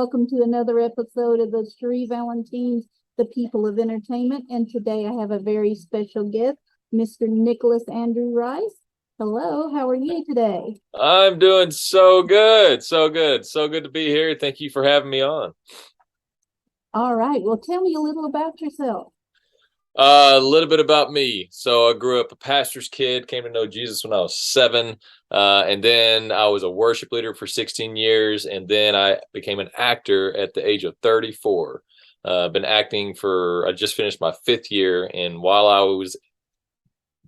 welcome to another episode of the cHERRI Valentines, the People of Entertainment. And today I have a very special guest, Mr. Nicholas Andrew Rice. Hello, how are you today? I'm doing so good, so good, so good to be here. Thank you for having me on. All right, well, tell me a little about yourself. A little bit about me. So I grew up a pastor's kid, came to know Jesus when I was 7. And then I was a worship leader for 16 years. And then I became an actor at the age of 34. Been acting I just finished my 5th year. And while I was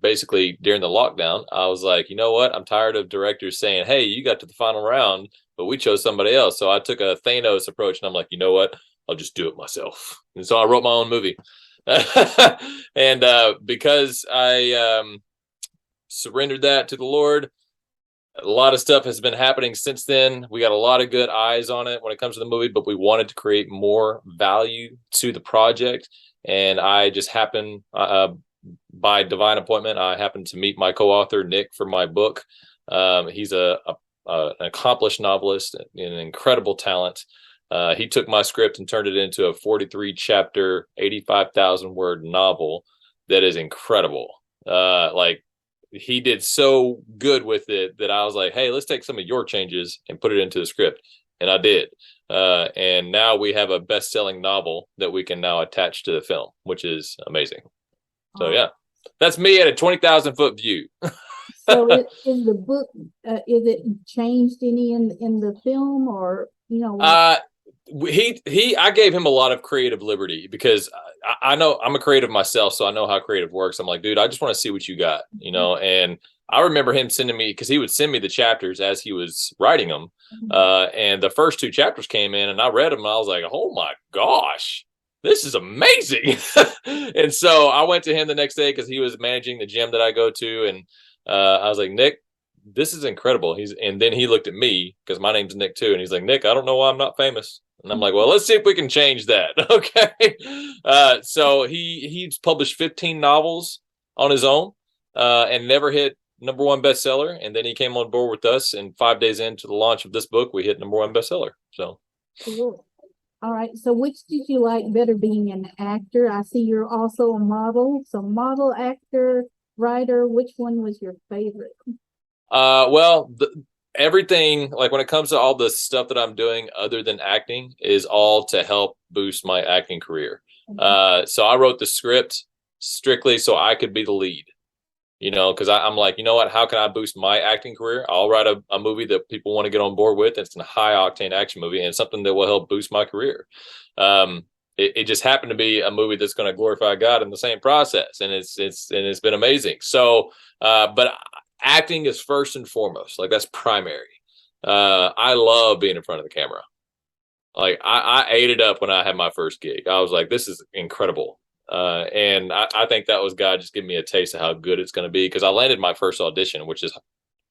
basically during the lockdown, I was like, you know what? I'm tired of directors saying, hey, you got to the final round, but we chose somebody else. So I took a Thanos approach and I'm like, you know what? I'll just do it myself. And so I wrote my own movie. And because I surrendered that to the Lord, a lot of stuff has been happening since then. We got a lot of good eyes on it when it comes to the movie, but we wanted to create more value to the project. And I just happened, by divine appointment, I happened to meet my co-author, Nick, for my book. He's an accomplished novelist, an incredible talent. He took my script and turned it into a 43 chapter, 85,000 word novel that is incredible. Like he did so good with it that I was like, hey, let's take some of your changes and put it into the script. And I did. And now we have a best-selling novel that we can now attach to the film, which is amazing. So yeah, that's me at a 20,000 foot view. So is the book, is it changed any in the film, or, you know? I gave him a lot of creative liberty because I know I'm a creative myself, so I know how creative works. I'm like, dude, I just want to see what you got, you know. And I remember him sending me, because he would send me the chapters as he was writing them. And the first 2 chapters came in and I read them and I was like, oh my gosh, this is amazing. And so I went to him the next day because he was managing the gym that I go to. And I was like, Nick, this is incredible. And then he looked at me because my name's Nick too. And he's like, Nick, I don't know why I'm not famous. And I'm like, well, let's see if we can change that. Okay. So he's published 15 novels on his own and never hit #1 bestseller. And then he came on board with us. And 5 days into the launch of this book, we hit #1 bestseller. So Cool. All right. So which did you like better, being an actor? I see you're also a model. So model, actor, writer, which one was your favorite? Well, everything, like when it comes to all the stuff that I'm doing other than acting, is all to help boost my acting career. So I wrote the script strictly so I could be the lead, you know, because I'm like, you know what, how can I boost my acting career? I'll write a movie that people want to get on board with. It's a high octane action movie and something that will help boost my career. It just happened to be a movie that's going to glorify God in the same process, and it's been amazing. So, but acting is first and foremost, like that's primary. I love being in front of the camera. Like I ate it up when I had my first gig. I was like, this is incredible. And I think that was God just giving me a taste of how good it's going to be, because I landed my first audition, which is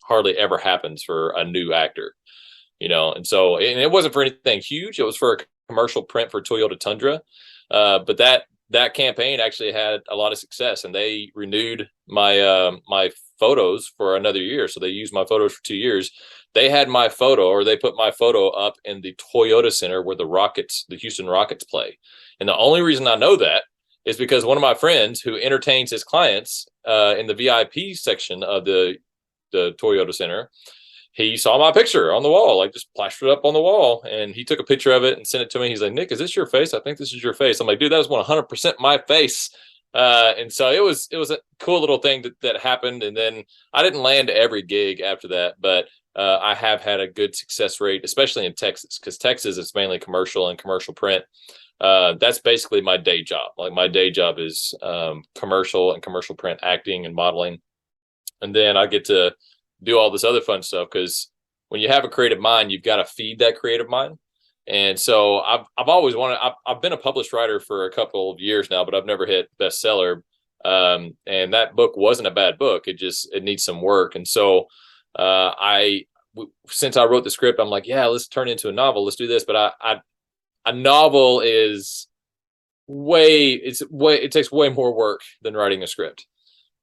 hardly ever happens for a new actor, you know. And so it wasn't for anything huge. It was for a commercial print for Toyota Tundra. But that campaign actually had a lot of success, and they renewed my photos for another year. So they used my photos for 2 years. They had my photo, or they put my photo up in the Toyota Center where the Houston Rockets play. And the only reason I know that is because one of my friends who entertains his clients in the VIP section of the Toyota Center, he saw my picture on the wall, like just plastered up on the wall. And he took a picture of it and sent it to me. He's like, Nick, is this your face? I think this is your face. I'm like, dude, that was 100% my face. And so it was a cool little thing that happened. And then I didn't land every gig after that, but I have had a good success rate, especially in Texas, because Texas is mainly commercial and commercial print. That's basically my day job. Like my day job is commercial and commercial print acting and modeling. And then I get to do all this other fun stuff, because when you have a creative mind, you've got to feed that creative mind. And so I've always wanted, I've been a published writer for a couple of years now, but I've never hit bestseller. And that book wasn't a bad book. It needs some work. And so since I wrote the script, I'm like, yeah, let's turn it into a novel. Let's do this. But a novel is it takes way more work than writing a script.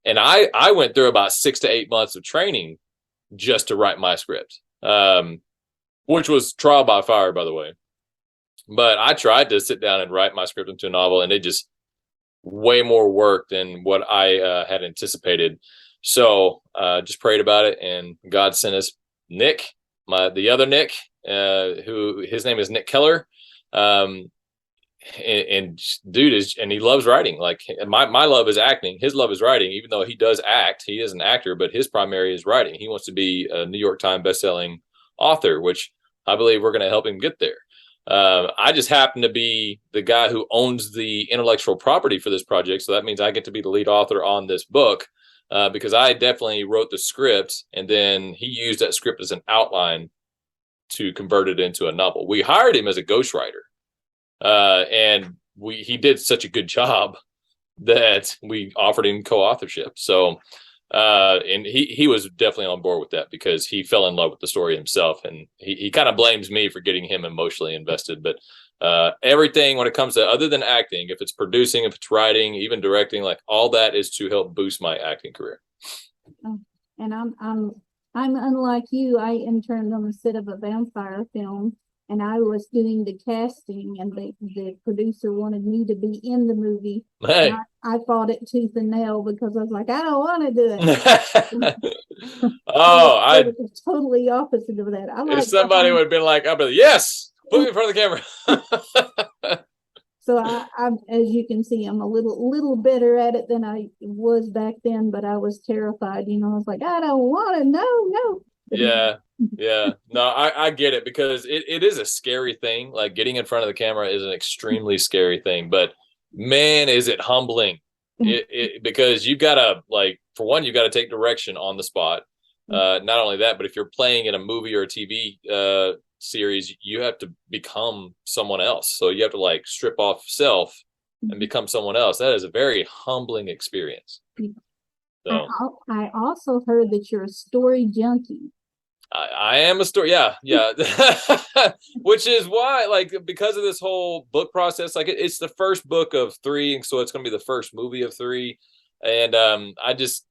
And I went through about 6 to 8 months of training just to write my script, which was trial by fire, by the way. But I tried to sit down and write my script into a novel, and it just way more work than what I had anticipated. So just prayed about it, and God sent us Nick, the other Nick, who his name is Nick Keller. Um, and dude is, and he loves writing. Like my love is acting, his love is writing. Even though he does act, he is an actor, but his primary is writing. He wants to be a New York Times bestselling author, which I believe we're going to help him get there. I just happen to be the guy who owns the intellectual property for this project, so that means I get to be the lead author on this book, because I definitely wrote the script, and then he used that script as an outline to convert it into a novel. We hired him as a ghostwriter, and he did such a good job that we offered him co-authorship. So and he was definitely on board with that because he fell in love with the story himself, and he kind of blames me for getting him emotionally invested. But everything when it comes to, other than acting, if it's producing, if it's writing, even directing, like all that is to help boost my acting career. And I'm unlike you. I interned on the set of a vampire film, and I was doing the casting, and the producer wanted me to be in the movie. Hey. I fought it tooth and nail because I was like, I don't want to do it. I was totally opposite of that. If somebody would have been like, I'd be like, yes, put me in front of the camera. So I'm, as you can see, I'm a little better at it than I was back then, but I was terrified. I was like, I don't want to. No. Yeah. No, I get it, because it is a scary thing. Like getting in front of the camera is an extremely scary thing, but man, is it humbling. Because you gotta, like, for one, you gotta take direction on the spot. Not only that, but if you're playing in a movie or a TV series, you have to become someone else. So you have to like strip off self and become someone else. That is a very humbling experience. So I also heard that you're a story junkie. I am a story. Yeah. Which is why, like, because of this whole book process, like it's the first book of 3. And so it's going to be the first movie of 3. And I just,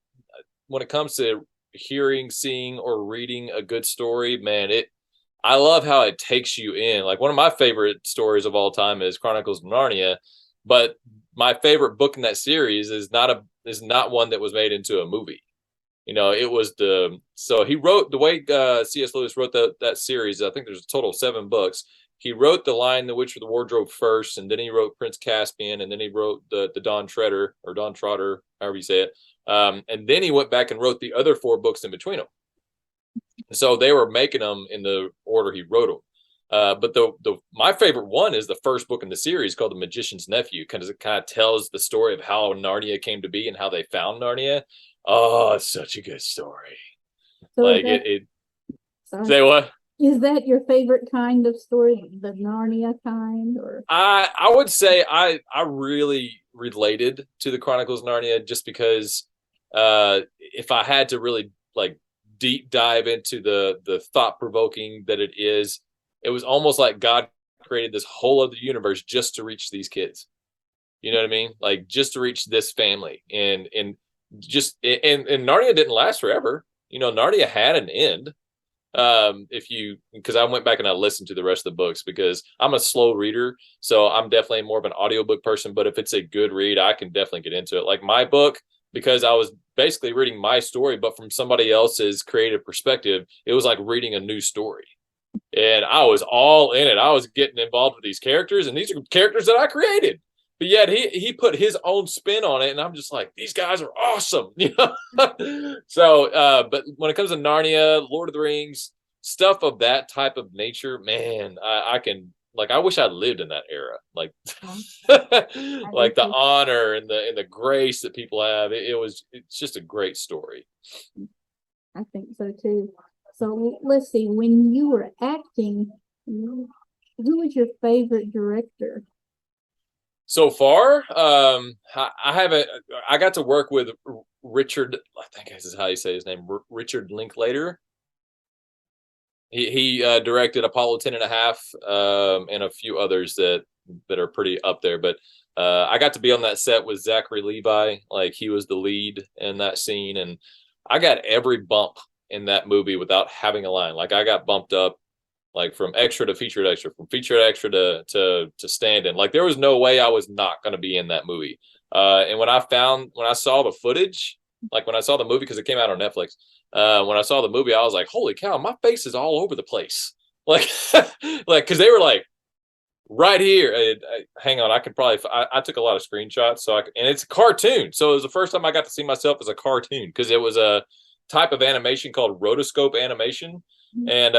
when it comes to hearing, seeing, or reading a good story, man, I love how it takes you in. Like one of my favorite stories of all time is Chronicles of Narnia, but my favorite book in that series is not one that was made into a movie. It was so he wrote, the way C.S. Lewis wrote that series, I think there's a total of 7 books. He wrote The Lion, the Witch, with the Wardrobe first, and then he wrote Prince Caspian, and then he wrote the Don Trotter, however you say it. And then he went back and wrote the other 4 books in between them. So they were making them in the order he wrote them. But my favorite one is the first book in the series, called The Magician's Nephew, because it kind of tells the story of how Narnia came to be and how they found Narnia. Oh, it's such a good story. So like say what? Is that your favorite kind of story, the Narnia kind? Or I would say I really related to the Chronicles of Narnia, just because if I had to really like deep dive into the thought provoking that it is, it was almost like God created this whole other universe just to reach these kids. You know what I mean? Like just to reach this family, and Narnia didn't last forever. Narnia had an end. Because I went back and I listened to the rest of the books, because I'm a slow reader, so I'm definitely more of an audiobook person. But if it's a good read, I can definitely get into it. Like my book, because I was basically reading my story, but from somebody else's creative perspective, it was like reading a new story. And I was all in it. I was getting involved with these characters, and these are characters that I created. But yet he put his own spin on it, and I'm just like, these guys are awesome. So, but when it comes to Narnia, Lord of the Rings, stuff of that type of nature, man, I can, like, I wish I lived in that era. Like, like the honor and the grace that people have. It's just a great story. I think so too. So let's see, when you were acting, who was your favorite director? So far, I got to work with Richard, I think this is how you say his name, Richard Linklater. He directed Apollo 10.5, and a few others that are pretty up there. But I got to be on that set with Zachary Levi. Like, he was the lead in that scene, and I got every bump in that movie without having a line. Like, I got bumped up like from extra to featured extra, from featured extra to stand in. Like there was no way I was not going to be in that movie. And when I saw the footage, like when I saw the movie, because it came out on Netflix, when I saw the movie, I was like, holy cow, my face is all over the place. Like, like, cause they were like right here. Hang on. I took a lot of screenshots. And it's a cartoon. So it was the first time I got to see myself as a cartoon, because it was a type of animation called rotoscope animation. And,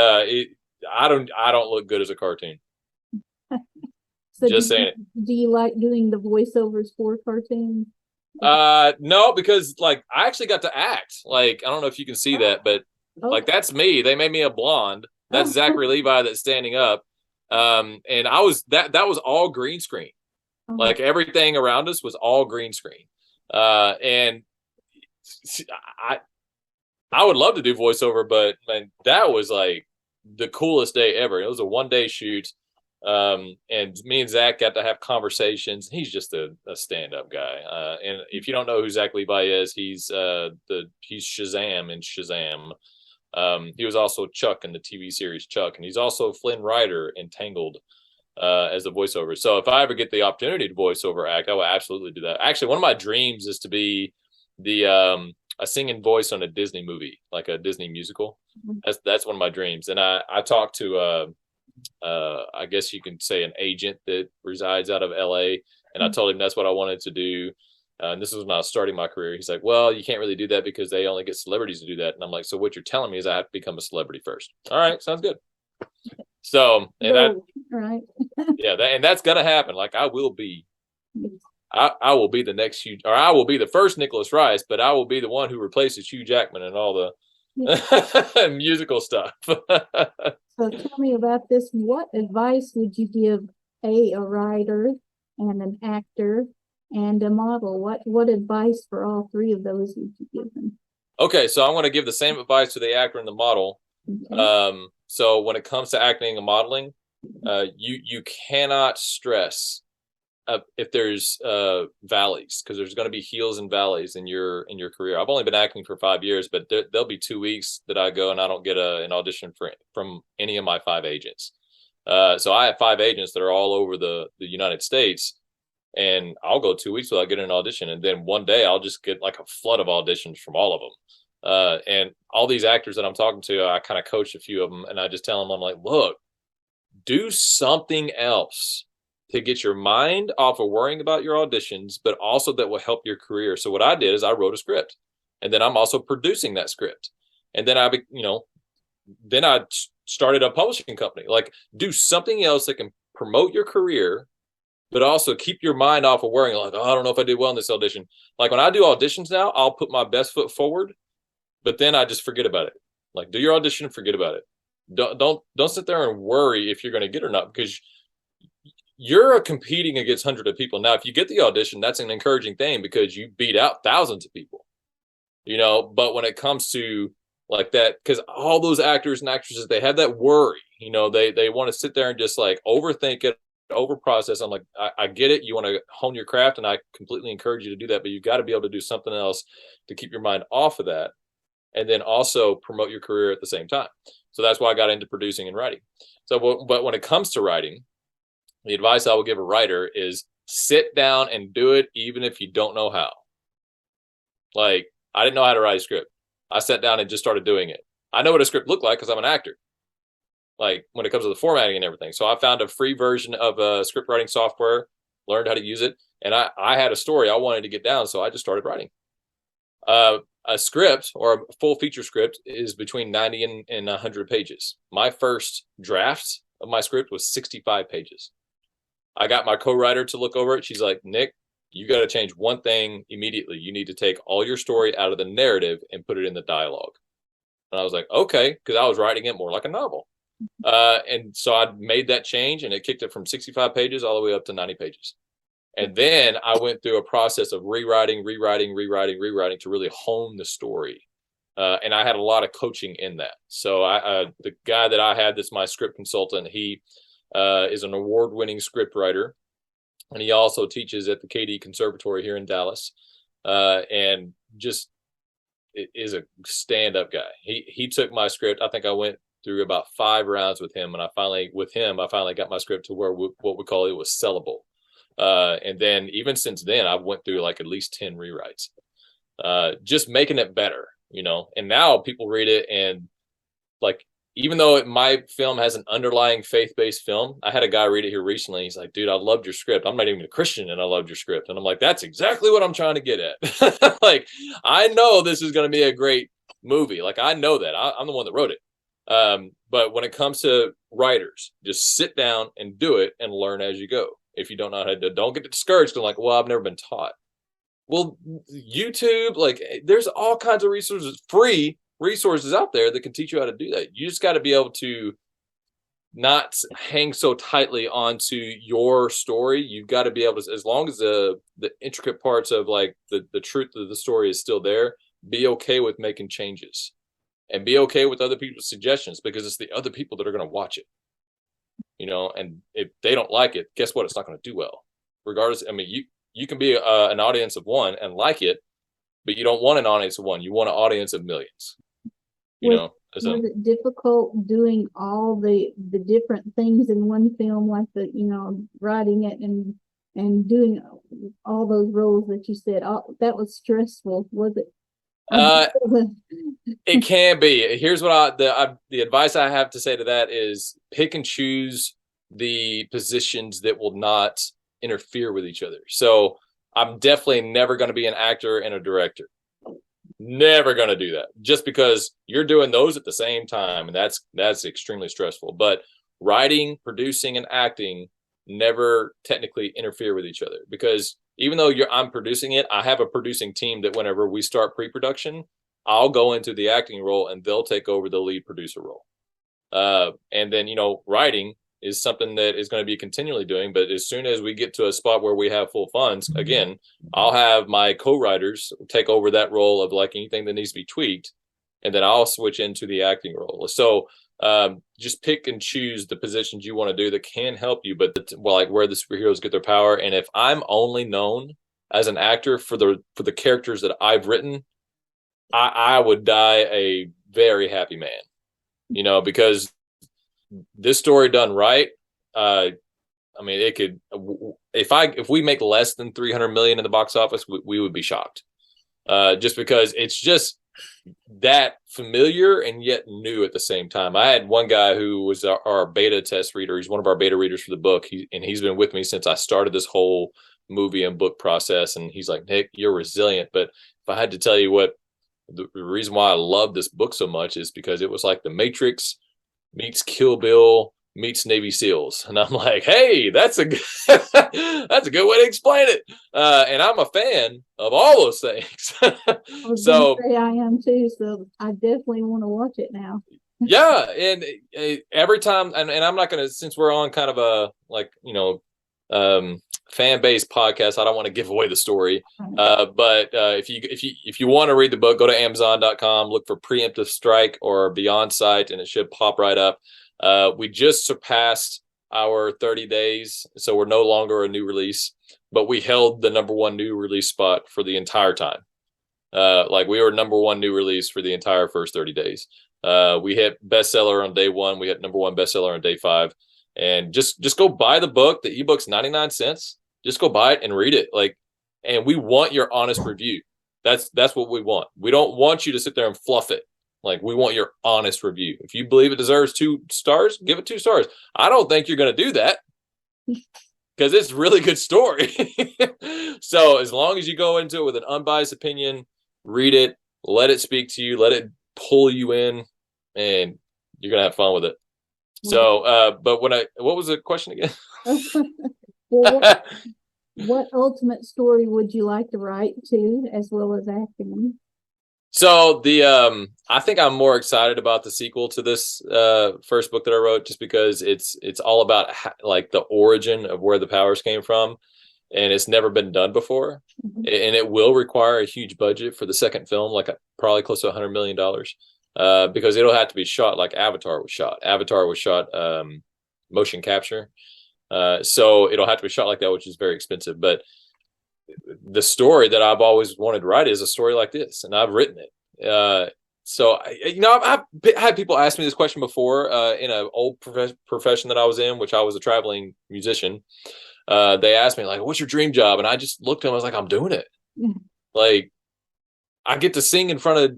I don't look good as a cartoon. So Just saying it. Do you like doing the voiceovers for cartoons? No, because like I actually got to act. Like I don't know if you can see that, but like that's me. They made me a blonde. That's Zachary Levi that's standing up. And I was that was all green screen. Like everything around us was all green screen. And I would love to do voiceover, but man, that was like the coolest day ever. It was a 1-day shoot. And me and Zach got to have conversations. He's just a stand-up guy. And if you don't know who Zach Levi is, he's Shazam in Shazam. He was also Chuck in the TV series Chuck, and he's also Flynn Rider in Tangled as the voiceover. So if I ever get the opportunity to voiceover act, I will absolutely do that. Actually, one of my dreams is to be a singing voice on a Disney movie, like a Disney musical. That's one of my dreams. And I talked to I guess you can say an agent that resides out of LA. And I told him that's what I wanted to do. And this was when I was starting my career. He's like, well, you can't really do that because they only get celebrities to do that. And I'm like, so what you're telling me is I have to become a celebrity first. All right. Sounds good. So, and and that's going to happen. Like I will be the next Hugh, or I will be the first Nicholas Rice, but I will be the one who replaces Hugh Jackman and all the musical stuff. So tell me about this. What advice would you give a writer and an actor and a model? What advice for all three of those would you give them? Okay, so I'm going to give the same advice to the actor and the model. Okay. So when it comes to acting and modeling, you cannot stress if there's valleys, because there's going to be hills and valleys in your career. I've only been acting for 5 years, but there'll be 2 weeks that I go and I don't get an audition from any of my 5 agents. So I have 5 agents that are all over the United States, and I'll go 2 weeks without getting an audition, and then one day I'll just get like a flood of auditions from all of them. And all these actors that I'm talking to, I kind of coach a few of them, and I just tell them, I'm like, look, do something else to get your mind off of worrying about your auditions, but also that will help your career. So what I did is I wrote a script, and then I'm also producing that script. And then I started a publishing company. Like, do something else that can promote your career, but also keep your mind off of worrying, like, oh, I don't know if I did well in this audition. Like when I do auditions now, I'll put my best foot forward, but then I just forget about it. Like, do your audition, forget about it. Don't sit there and worry if you're going to get or not, because you're competing against hundreds of people. Now, if you get the audition, that's an encouraging thing because you beat out thousands of people, but when it comes to like that, because all those actors and actresses, they have that worry, they want to sit there and just like overthink it, over process. I'm like, I get it. You want to hone your craft, and I completely encourage you to do that, but you've got to be able to do something else to keep your mind off of that, and then also promote your career at the same time. So that's why I got into producing and writing. So, but when it comes to writing, the advice I would give a writer is sit down and do it, even if you don't know how. Like, I didn't know how to write a script. I sat down and just started doing it. I know what a script looked like because I'm an actor. Like when it comes to the formatting and everything. So I found a free version of a script writing software, learned how to use it. And I had a story I wanted to get down. So I just started writing. A script or a full feature script is between 90 and 100 pages. My first draft of my script was 65 pages. I got my co-writer to look over it. She's like, Nick, you got to change one thing immediately. You need to take all your story out of the narrative and put it in the dialogue. And I was like, okay, because I was writing it more like a novel. And so I made that change, and it kicked it from 65 pages all the way up to 90 pages. And then I went through a process of rewriting to really hone the story. And I had a lot of coaching in that. So the guy that I had that's my script consultant, he is an award-winning script writer, and he also teaches at the KD Conservatory here in Dallas, and just is a stand-up guy. He took my script. I think I went through about 5 rounds with him, and I finally got my script to where what we call it was sellable. And then even since then, I've went through like at least 10 rewrites, just making it better, and now people read it, and like, even though my film has an underlying faith-based film, I had a guy read it here recently. He's like, dude, I loved your script. I'm not even a Christian and I loved your script. And I'm like, that's exactly what I'm trying to get at. Like, I know this is going to be a great movie. Like, I know that. I'm the one that wrote it. But when it comes to writers, just sit down and do it and learn as you go. If you don't know how to do it, don't get discouraged and like, well, I've never been taught. Well, YouTube, like, there's all kinds of free resources out there that can teach you how to do that. You just got to be able to not hang so tightly onto your story. You've got to be able to, as long as the intricate parts of like the truth of the story is still there, be okay with making changes and be okay with other people's suggestions, because it's the other people that are going to watch it, and if they don't like it, guess what? It's not going to do well. Regardless, I mean, you can be an audience of one and like it, but you don't want an audience of one. You want an audience of millions. Was it difficult doing all the different things in one film, like writing it and doing all those roles that you said? That was stressful, was it? It can be. Here's what the advice I have to say to that is pick and choose the positions that will not interfere with each other. So I'm definitely never going to be an actor and a director. Never going to do that, just because you're doing those at the same time, and that's extremely stressful. But writing, producing, and acting never technically interfere with each other, because even though I'm producing it, I have a producing team that whenever we start pre-production, I'll go into the acting role and they'll take over the lead producer role. And then, writing is something that is going to be continually doing. But as soon as we get to a spot where we have full funds, again, I'll have my co-writers take over that role of like anything that needs to be tweaked. And then I'll switch into the acting role. So just pick and choose the positions you want to do that can help you, but like where the superheroes get their power. And if I'm only known as an actor for the characters that I've written, I would die a very happy man, because this story done right, I mean, it could, if we make less than 300 million in the box office, we would be shocked. Just because it's just that familiar and yet new at the same time. I had one guy who was our beta test reader. He's one of our beta readers for the book. He's been with me since I started this whole movie and book process. And he's like, Nick, you're resilient. But if I had to tell you what the reason why I love this book so much is because it was like The Matrix meets Kill Bill meets Navy SEALs. And I'm like, hey, that's a good, that's a good way to explain it. And I'm a fan of all those things. So I am too. So I definitely want to watch it now. Yeah. And every time, and I'm not going to, since we're on kind of a, like, fan-based podcast, I don't want to give away the story. But if you want to read the book, go to Amazon.com, look for Preemptive Strike or Beyond Sight, and it should pop right up. We just surpassed our 30 days, so we're no longer a new release, but we held the #1 new release spot for the entire time. Like, we were #1 new release for the entire first 30 days. We hit bestseller on day 1. We hit #1 bestseller on day 5. And just go buy the book. The ebook's 99 cents. Just go buy it and read it. Like, and we want your honest review. That's what we want. We don't want you to sit there and fluff it. Like, we want your honest review. If you believe it deserves 2 stars, give it 2 stars. I don't think you're going to do that because it's a really good story. So as long as you go into it with an unbiased opinion, read it, let it speak to you, let it pull you in, and you're going to have fun with it. So, but what was the question again? Well, what ultimate story would you like to write to, as well as acting? So I think I'm more excited about the sequel to this first book that I wrote, just because it's all about like the origin of where the powers came from, and it's never been done before, and it will require a huge budget for the second film, like probably close to $100 million. Because it'll have to be shot like Avatar was shot. Avatar was shot motion capture. So it'll have to be shot like that, which is very expensive. But the story that I've always wanted to write is a story like this, and I've written it. so I've had people ask me this question before in an old profession that I was in, which I was a traveling musician. They asked me, like, what's your dream job? And I just looked at them. I was like, I'm doing it. Like, I get to sing in front of,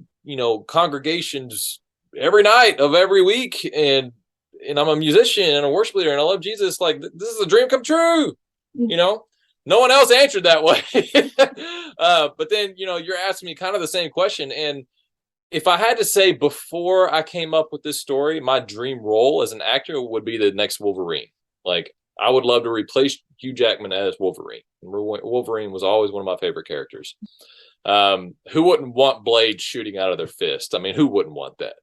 congregations every night of every week. And I'm a musician and a worship leader and I love Jesus. Like, this is a dream come true. No one else answered that way. But then, you're asking me kind of the same question. And if I had to say before I came up with this story, my dream role as an actor would be the next Wolverine. Like, I would love to replace Hugh Jackman as Wolverine. Wolverine was always one of my favorite characters. Who wouldn't want blades shooting out of their fist? I mean, who wouldn't want that?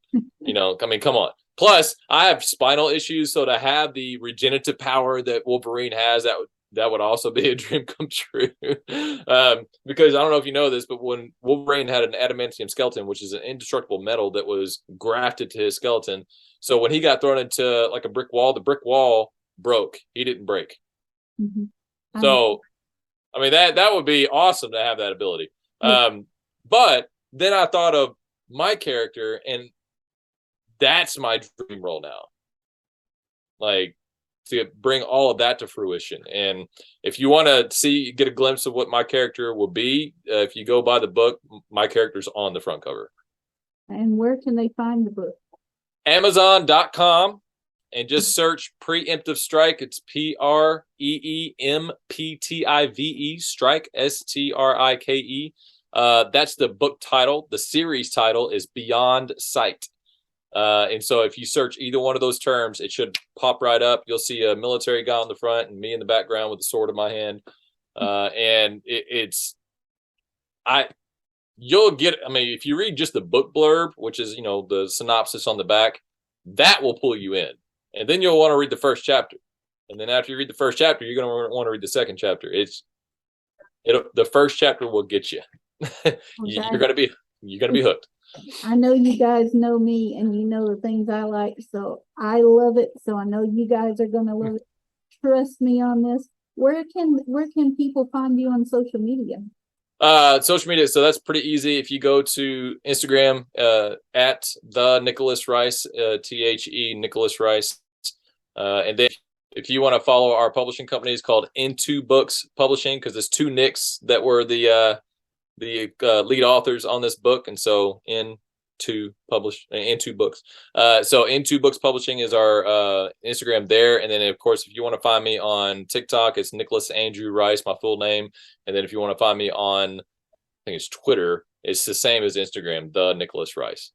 Come on. Plus, I have spinal issues, so to have the regenerative power that Wolverine has, that would also be a dream come true. Because I don't know if you know this, but when Wolverine had an adamantium skeleton, which is an indestructible metal that was grafted to his skeleton, so when he got thrown into like a brick wall, the brick wall broke. He didn't break. Mm-hmm. So, I mean, that would be awesome to have that ability. But then I thought of my character, and that's my dream role now. Like, to bring all of that to fruition. And if you want to get a glimpse of what my character will be, if you go by the book, my character's on the front cover. And where can they find the book? Amazon.com, and just search Preemptive Strike. It's PREEMPTIVE Strike, STRIKE. That's the book title. The series title is Beyond Sight. And so if you search either one of those terms, it should pop right up. You'll see a military guy on the front and me in the background with the sword in my hand. And if you read just the book blurb, which is, the synopsis on the back, that will pull you in. And then you'll want to read the first chapter. And then after you read the first chapter, you're going to want to read the second chapter. The first chapter will get you. Okay. You're going to be hooked. I know you guys know me and you know the things I like, so I love it. So I know you guys are going to love it. Trust me on this. Where can people find you on social media? Social media. So that's pretty easy. If you go to Instagram, at the Nicholas Rice, THE Nicholas Rice. And then if you want to follow our publishing company, it's called Into Books Publishing, because there's two Nicks that were the lead authors on this book, and so Into Books. So Into Books Publishing is our Instagram there, and then of course if you want to find me on TikTok, it's Nicholas Andrew Rice, my full name, and then if you want to find me on, I think it's Twitter, it's the same as Instagram, the Nicholas Rice.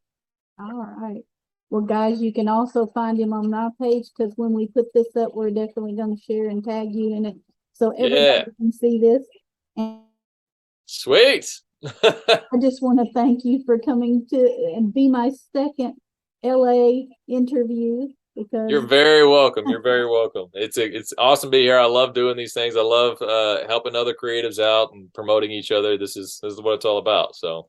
All right. Well, guys, you can also find him on my page, because when we put this up, we're definitely going to share and tag you in it, so everybody can see this. And sweet. I just want to thank you for coming to and be my second LA interview, because you're very welcome. You're very welcome. It's awesome to be here. I love doing these things. I love helping other creatives out and promoting each other. This is what it's all about. So,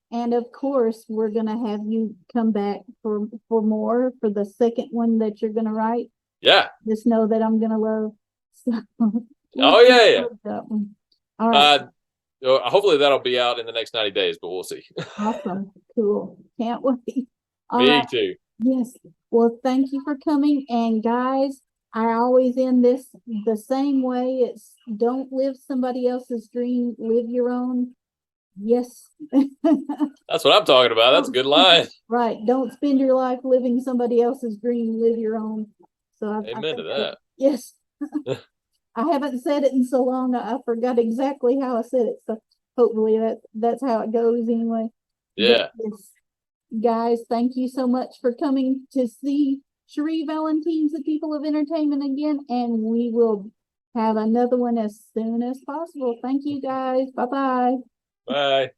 and of course, we're gonna have you come back for more for the second one that you're gonna write. Yeah. Just know that I'm gonna love. So, oh yeah. All right. Hopefully that'll be out in the next 90 days, but we'll see. Awesome. Cool. Can't wait. Me too. Yes. Well, thank you for coming. And guys, I always end this the same way. It's don't live somebody else's dream, live your own. Yes. That's what I'm talking about. That's a good line. Right. Don't spend your life living somebody else's dream, live your own. So Amen to that. Yes. I haven't said it in so long, I forgot exactly how I said it. So hopefully that's how it goes anyway. Yeah. Yes. Guys, thank you so much for coming to see CHERRI Valentine's The People of Entertainment again. And we will have another one as soon as possible. Thank you, guys. Bye-bye. Bye.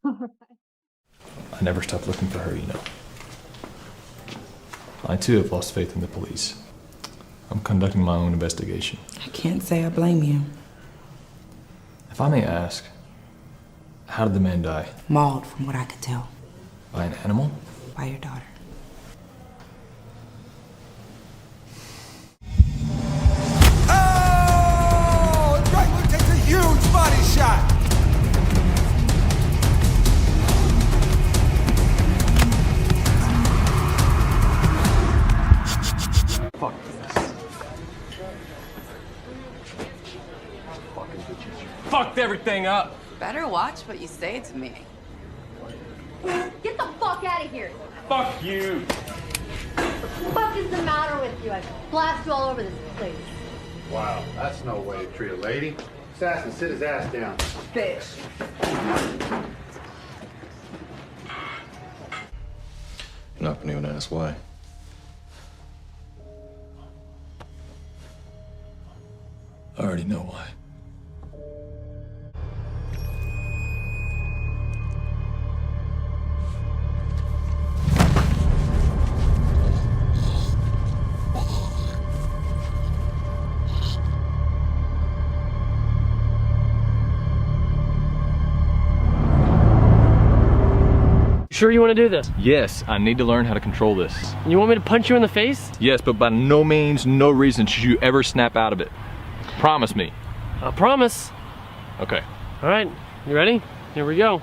All right. I never stopped looking for her, I too have lost faith in the police. I'm conducting my own investigation. I can't say I blame you. If I may ask, how did the man die? Mauled, from what I could tell. By an animal? By your daughter. Oh! Drake takes a huge body shot! fucked everything up. Better watch what you say to me. Get the fuck out of here! Fuck you. What the fuck is the matter with you? I blast you all over this place. Wow, that's no way to treat a lady. Assassin, sit his ass down. Bitch. You're not gonna even ask why. I already know why. Sure you want to do this? Yes, I need to learn how to control this. You want me to punch you in the face? Yes, but by no means, no reason should you ever snap out of it. Promise me. I promise. Okay. All right, you ready? Here we go.